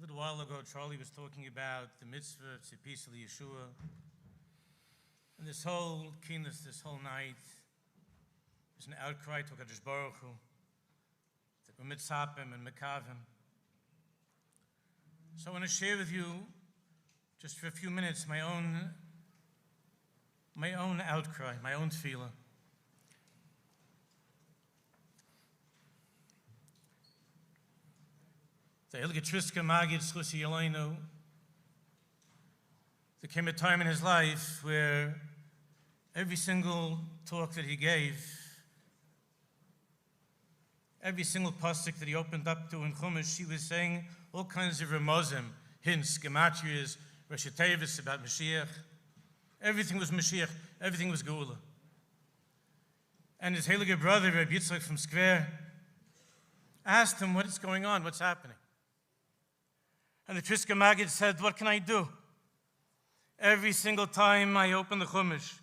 A little while ago, Charlie was talking about the mitzvah, Tzipis Yeshua, and this whole kinus, this whole night, is an outcry to HaKadosh Baruch Hu, that we're mitzapim and mekavim. So I want to share with you, just for a few minutes, my own outcry, my own tefillah. The Hilgetriska Magid Schlusi Yeleinu, there came a time in his life where every single talk that he gave, every single pasuk that he opened up to in Chumash, he was saying all kinds of remozim, hints, gematrias, Rashi Tevis about Mashiach. Everything was Mashiach, everything was Geula. And his Heilige brother, Rabbi from Square, asked him, what is going on, what's happening? And the Triska Magid said, what can I do? Every single time I open the Chumash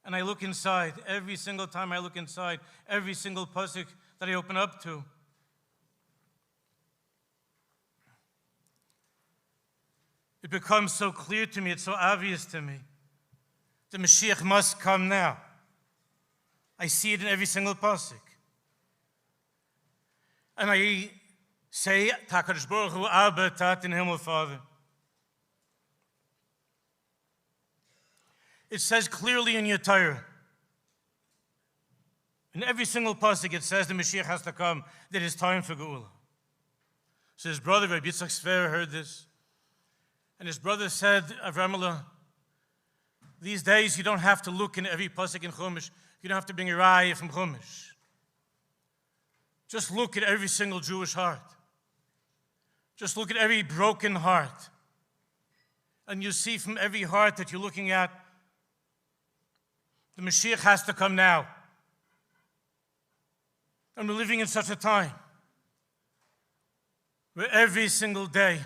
and I look inside, every single time I look inside, every single pasuk that I open up to, it becomes so clear to me, it's so obvious to me. The Mashiach must come now. I see it in every single pasuk. And I say, HaKadosh Baruch Hu, Abba, Tat in Himmel, Father. It says clearly in your Torah, in every single pasuk it says the Mashiach has to come, that it's time for Geula. So his brother, Rabbi Yitzchak Sfer, heard this. And his brother said, Avramala, these days you don't have to look in every pasuk in Chumash. You don't have to bring a raya from Chumash. Just look at every single Jewish heart. Just look at every broken heart. And you see from every heart that you're looking at, the Mashiach has to come now. And we're living in such a time where every single day,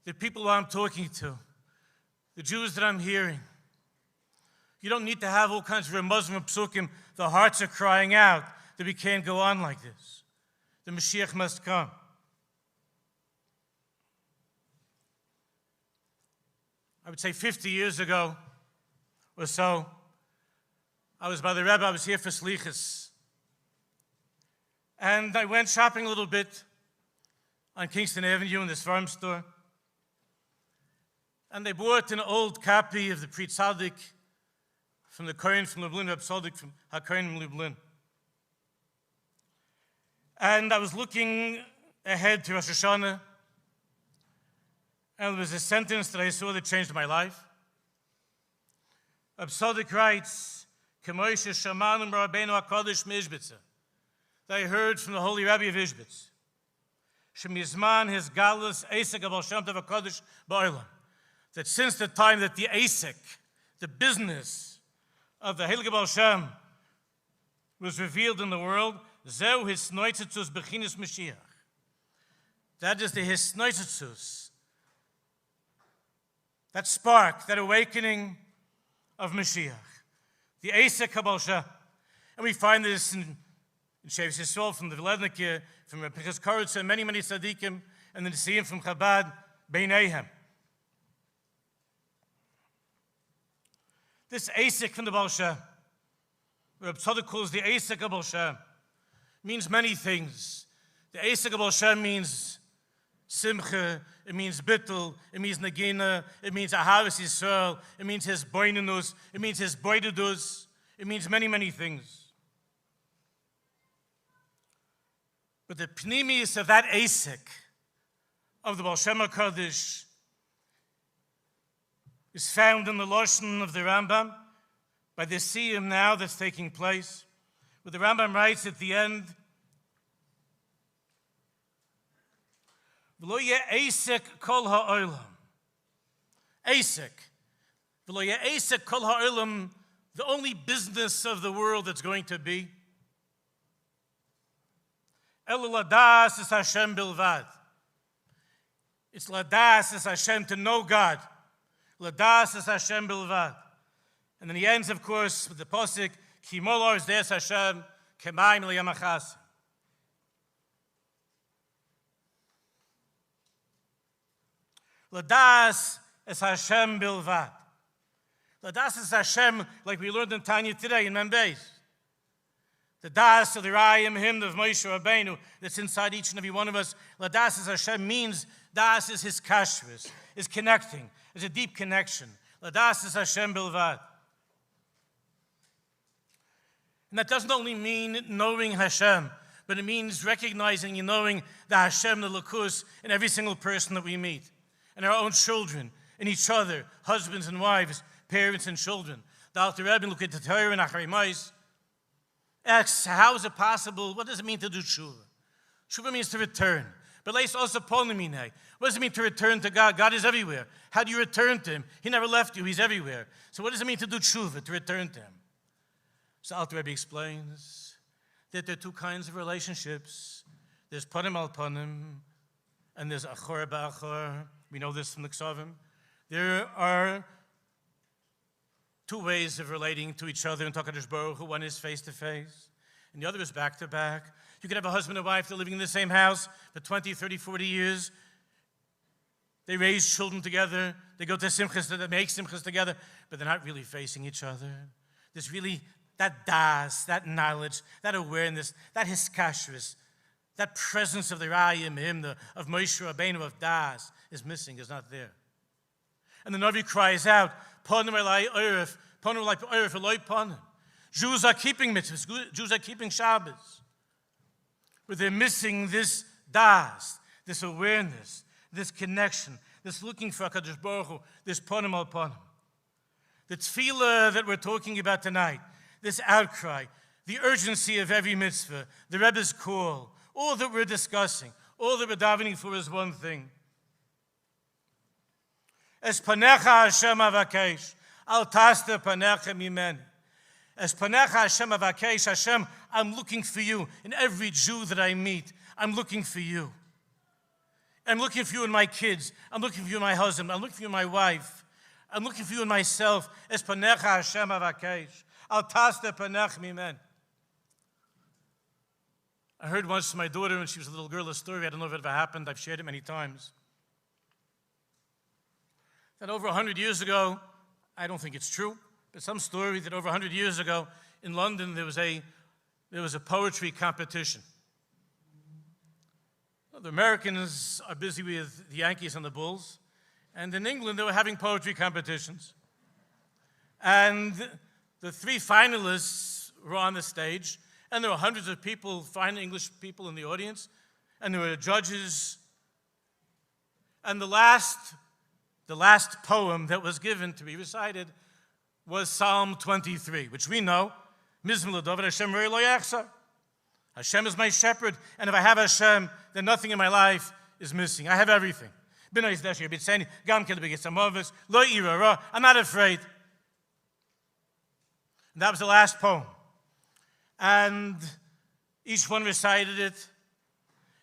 the people who I'm talking to, the Jews that I'm hearing, you don't need to have all kinds of Muslim psukim. The hearts are crying out that we can't go on like this. The Mashiach must come. I would say 50 years ago or so, I was by the Rabbi, I was here for Slichas. And I went shopping a little bit on Kingston Avenue in this farm store. And they bought an old copy of the Pri Tzaddik from the Kohen from Lublin, Reb Tzaddik from HaKohen from Lublin. And I was looking ahead to Rosh Hashanah, and there was a sentence that I saw that changed my life. Reb Tzaddik writes, K'moshe shamanum Rabbeinu HaKodeš Mishbitza, that I heard from the Holy Rabbi of Ishbitz. Shemizman his galus Asik Abal Shem Tov HaKodeš Ba'olam. That since the time that the Asik, the business of the Heilige Baal Shem, was revealed in the world, Zeu hisnoitzetzus bechinis Mashiach. That is the hisnoitzetzus, that spark, that awakening of Mashiach. The Asik Baal Shem. And we find this in Shevis Yisrael, from the Vlednik, from Pinchas Koritz, and many, many tzaddikim, and then the Nesiim from Chabad, Beineihem. This Asik from the Baal Shem, Reb Tzadok calls the Asik of Baal Shem, means many things. The Asik of Baal Shem means Simcha, it means Bittul, it means Nagina, it means Ahavas Yisrael, it means his Boinenus, it means his Boidedus, it means many, many things. But the Pnimius of that Asik, of the Baal Shem HaKadosh, is found in the Lashon of the Rambam, by the Siyum now that's taking place, where the Rambam writes at the end, V'lo yeh Asik kol ha'olam. Asik. V'lo yeh Asik kol ha'olam, the only business of the world that's going to be. Elo ladas es Hashem bilvad. It's ladas es Hashem, to know God. Ladas es Hashem bilvad. And then he ends, of course, with the posik, Ki molor es des Hashem, kemayim liyamachas. Ladas es Hashem bilvad. Ladas es Hashem, like we learned in Tanya today in Membeis. The das of the Rayim, hymn of Moshe Rabbeinu, that's inside each and every one of us. Ladas es Hashem means das is his kashrus, is connecting, is a deep connection. Ladas es Hashem bilvad. And that doesn't only mean knowing Hashem, but it means recognizing and knowing the Hashem, the Lakus, in every single person that we meet, in our own children, in each other, husbands and wives, parents and children. The Alter Rebbe, look at the Torah and Acharei Mos, asks, how is it possible? What does it mean to do tshuva? Tshuva means to return. But leis also polimine. What does it mean to return to God? God is everywhere. How do you return to him? He never left you. He's everywhere. So what does it mean to do tshuva, to return to him? So Alter Rebbe explains that there are two kinds of relationships. There's panim al panim, and there's achor ba'achor. We know this from the Ksavim. There are two ways of relating to each other in HaKadosh Baruch Hu. One is face-to-face, and the other is back-to-back. You could have a husband and wife, they're living in the same house for 20, 30, 40 years. They raise children together. They go to simchas, they make simchas together, but they're not really facing each other. There's really that das, that knowledge, that awareness, that hiskashrus, that presence of the Rayim, him, of Moshe Rabbeinu, of das, is missing, is not there. And the Navi cries out, Ponim elai oiref, ponim elai oiref eloi ponim. Jews are keeping mitzvahs, Jews are keeping Shabbos. But they're missing this das, this awareness, this connection, this looking for HaKadosh Baruch Hu, this ponim al ponim. The tefillah that we're talking about tonight, this outcry, the urgency of every mitzvah, the Rebbe's call, all that we're discussing, all that we're davening for is one thing. Es panecha Hashem avakesh, al taste panecha mimeni. Es panecha Hashem avakesh, Hashem, I'm looking for you. In every Jew that I meet, I'm looking for you. I'm looking for you in my kids. I'm looking for you in my husband. I'm looking for you in my wife. I'm looking for you in myself. Es panecha Hashem avakesh, al taste panecha mimeni. I heard once from my daughter when she was a little girl a story. I don't know if it ever happened. I've shared it many times. That over 100 years ago, I don't think it's true, but some story that over 100 years ago in London there was a poetry competition. Well, the Americans are busy with the Yankees and the Bulls, and in England they were having poetry competitions. And the three finalists were on the stage, and there were hundreds of people, fine English people in the audience, and there were judges. And the last poem that was given to be recited was Psalm 23, which we know, Mizmor David Hashem Rei Lo Yachsar. Hashem is my shepherd, and if I have Hashem, then nothing in my life is missing. I have everything. I'm not afraid. And that was the last poem. And each one recited it.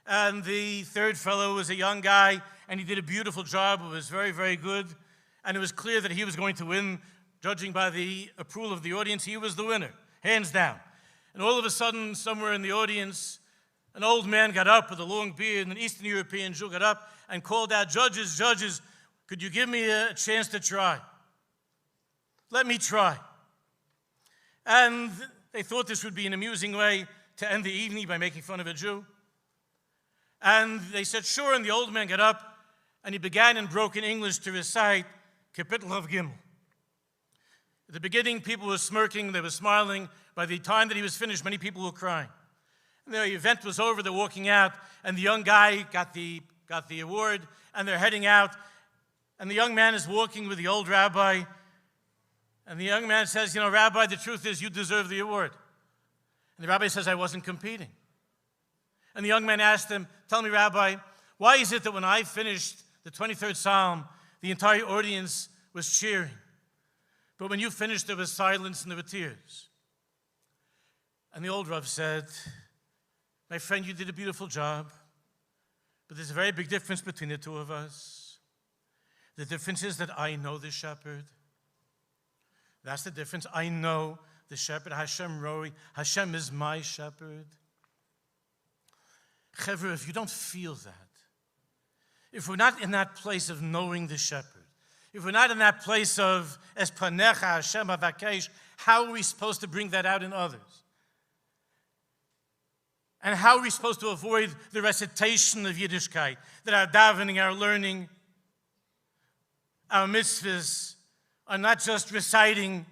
And the third fellow was a young guy, and he did a beautiful job. It was very, very good. And it was clear that he was going to win, judging by the approval of the audience. He was the winner, hands down. And all of a sudden, somewhere in the audience, an old man got up with a long beard, and an Eastern European Jew got up and called out, judges, could you give me a chance to try? Let me try. And they thought this would be an amusing way to end the evening by making fun of a Jew. And they said, sure, and the old man got up, and he began in broken English to recite Kapitel of Gimel. At the beginning, people were smirking, they were smiling. By the time that he was finished, many people were crying. And the event was over, they're walking out, and the young guy got the award, and they're heading out. And the young man is walking with the old rabbi, and the young man says, Rabbi, the truth is you deserve the award. And the rabbi says, I wasn't competing. And the young man asked him, tell me, Rabbi, why is it that when I finished the 23rd Psalm, the entire audience was cheering? But when you finished, there was silence and there were tears. And the old Rav said, my friend, you did a beautiful job, but there's a very big difference between the two of us. The difference is that I know the shepherd. That's the difference. I know the shepherd. Hashem Roi. Hashem is my shepherd. Chevra, if you don't feel that, if we're not in that place of knowing the shepherd, if we're not in that place of Es Panecha Hashem Avakesh, how are we supposed to bring that out in others? And how are we supposed to avoid the recitation of Yiddishkeit, that our davening, our learning, our mitzvahs are not just reciting,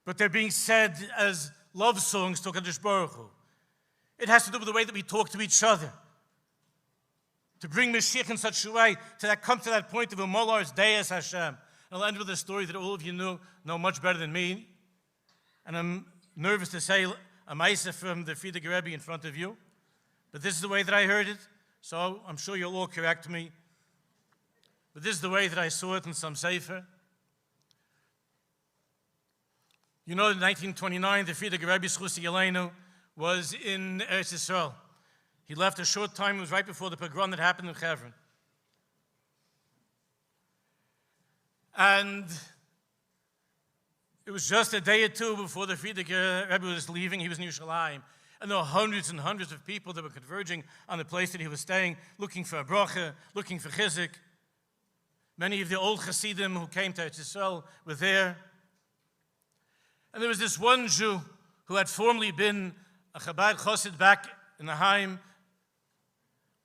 but they're being said as love songs to Kadosh Baruch Hu. It has to do with the way that we talk to each other. To bring Mashiach in such a way to come to that point of Umolar's Deis Hashem. And I'll end with a story that all of you know much better than me. And I'm nervous to say a Maisa from the Frierdiker Rebbe in front of you. But this is the way that I heard it. So I'm sure you'll all correct me. But this is the way that I saw it in some Sefer. You know, in 1929, the Frierdiker Rebbe Schusi Yeleinu was in Eretz Yisrael. He left a short time. It was right before the pogrom that happened in Hebron. And it was just a day or two before the Frierdiker Rebbe was leaving. He was in Yerushalayim. And there were hundreds and hundreds of people that were converging on the place that he was staying, looking for a bracha, looking for chizik. Many of the old Hasidim who came to Eretz Yisrael were there. And there was this one Jew who had formerly been a Chabad Chosid back in the Haim.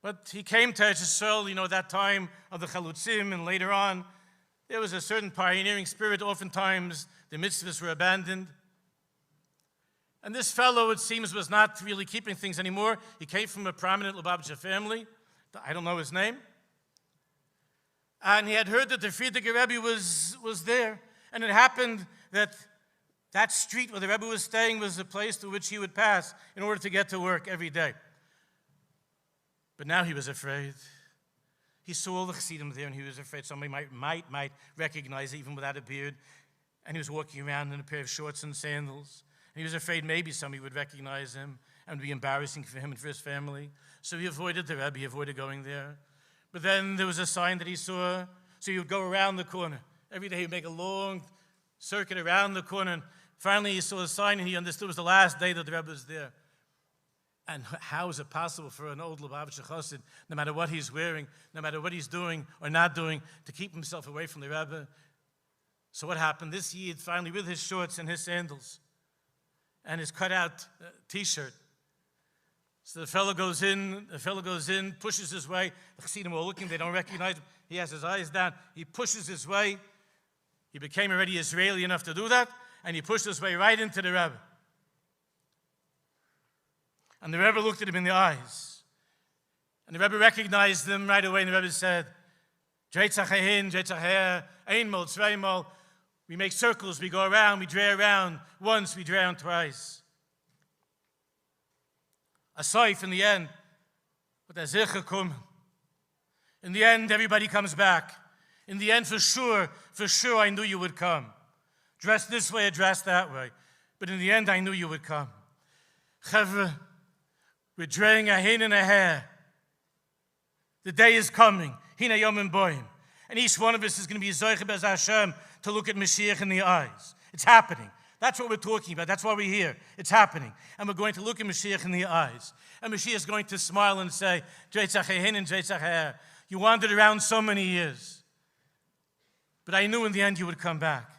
But he came to Eretz Yisrael, that time of the Chalutzim, and later on, there was a certain pioneering spirit. Oftentimes, the mitzvahs were abandoned. And this fellow, it seems, was not really keeping things anymore. He came from a prominent Lubavitcher family. I don't know his name. And he had heard that the Frierdiker Rebbe was there. And it happened that street where the Rebbe was staying was the place to which he would pass in order to get to work every day. But now he was afraid. He saw all the Chassidim there, and he was afraid somebody might recognize even without a beard. And he was walking around in a pair of shorts and sandals. And he was afraid maybe somebody would recognize him and it would be embarrassing for him and for his family. So he avoided the Rebbe, he avoided going there. But then there was a sign that he saw, so he would go around the corner. Every day he would make a long circuit around the corner. And finally he saw a sign, and he understood it was the last day that the Rebbe was there. And how is it possible for an old Lubavitcher Chassid, no matter what he's wearing, no matter what he's doing or not doing, to keep himself away from the Rebbe? So what happened? This Yid, finally, with his shorts and his sandals and his cut-out T-shirt. So the fellow goes in, pushes his way. The Chassidim are looking, they don't recognize him. He has his eyes down. He pushes his way. He became already Israeli enough to do that, and he pushed his way right into the Rebbe. And the Rebbe looked at him in the eyes. And the Rebbe recognized him right away, and the Rebbe said, Dreitzach her, einmal, zweimal. We make circles, we go around, we dray around once, we dray around twice. A saif in the end, but a zicher kommen. In the end, everybody comes back. In the end, for sure, I knew you would come. Dressed this way or dressed that way. But in the end, I knew you would come. Chevre, we're draying a hin and a hair. The day is coming. Hina yom boim. And each one of us is going to be Zoiche Bez Hashem to look at Mashiach in the eyes. It's happening. That's what we're talking about. That's why we're here. It's happening. And we're going to look at Mashiach in the eyes. And Mashiach is going to smile and say, you wandered around so many years. But I knew in the end you would come back.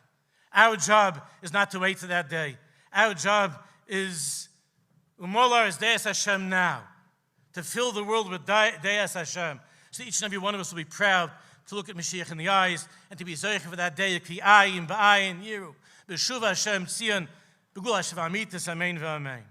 Our job is not to wait for that day. Our job is, Umolar is Deis Hashem now. To fill the world with Deis Hashem. So each and every one of us will be proud to look at Mashiach in the eyes and to be Zoiche for that day. Ki ayin ba'ayin yiru. B'shuv Hashem tzion. B'gul Hashem amitis. Amen v'amen.